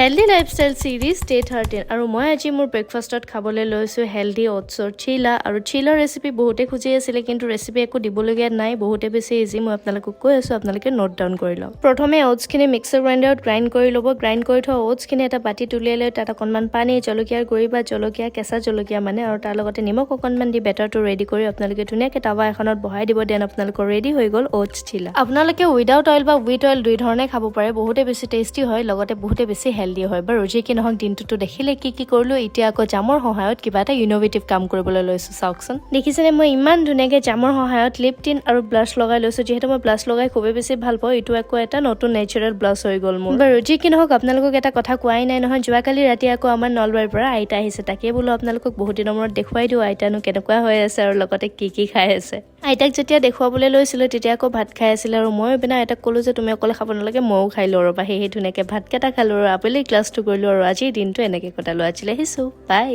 healthy lifestyle সিৰিজ day 13 আৰু মই আজি মোৰ ব্ৰেকফাষ্টত খাবলৈ লৈছোঁ হেল্ডি অ'টছৰ চিলা আৰু চিলাৰ ৰেচিপি বহুতে খুজি আছিলে কিন্তু ৰেচিপি একো দিবলগীয়া নাই বহুতে বেছি ইজি মই আপোনালোকক কৈ আছোঁ আপোনালোকে নোট ডাউন কৰি লওক প্ৰথমে অ'টছখিনি মিক্সাৰ গ্ৰাইণ্ডাৰত গ্ৰাইণ্ড কৰি ল'ব গ্ৰাইণ্ড কৰি থোৱা অ'টছখিনি এটা বাতিত উলিয়াই লৈ তাত অকণমান পানী জলকীয়াৰ গুড়ি বা জলকীয়া কেঁচা জলকীয়া মানে আৰু তাৰ লগতে নিমখ অকণমান দি বেটাৰটো ৰেডি কৰি আপোনালোকে ধুনীয়াকৈ টাৱা এখনত বহাই দিব দেন আপোনালোকৰ ৰেডি হৈ গ'ল অ'টছ চিলা আপোনালোকে উইদাউট অইল বা উইথ অইল দুই ধৰণে খাব পাৰে বহুতে বেছি টেষ্টি হয় লগতে বহুতে বেছি হেল্ডি হয় বাৰু যি কি নহওক দিনটোতো দেখিলে কি কৰিলো এতিয়া আকৌ জামৰ সহায়ত কিবা এটা ইনোভেটিভ কাম কৰিবলৈ লৈছোঁ চাওকচোন দেখিছেনে মই ইমান ধুনীয়াকৈ জামৰ সহায়ত লিপ টিন আৰু ব্লাছ লগাই লৈছোঁ যিহেতু মই ব্লাছ লগাই খুবেই বেছি ভাল পাওঁ এইটো আকৌ এটা নতুন নেচাৰেল ব্লাছ হৈ গ'ল মোৰ বাৰু যি কি নহওক আপোনালোকক এটা কথা কোৱাই নাই নহয় যোৱাকালি ৰাতি আকৌ আমাৰ নলবাৰীৰ পৰা আইতা আহিছে তাকে বোলো আপোনালোকক বহুত দিনৰ মূৰত দেখুৱাই দিওঁ আইতানো কেনেকুৱা হৈ আছে আৰু লগতে কি খাই আছে আইতাক যেতিয়া দেখুৱাবলৈ লৈছিলোঁ তেতিয়া আকৌ ভাত খাই আছিলে আৰু মই পিনে আইতাক ক'লোঁ যে তুমি অকলে খাব নালাগে ময়ো খাই লওঁ ৰ'বা সেই ধুনীয়াকৈ ভাতকেইটা খালোঁ আৰু আবেলি ক্লাছটো কৰিলোঁ আৰু আজিৰ দিনটো এনেকৈ কটালোঁ আজিলৈ আহিছোঁ বাই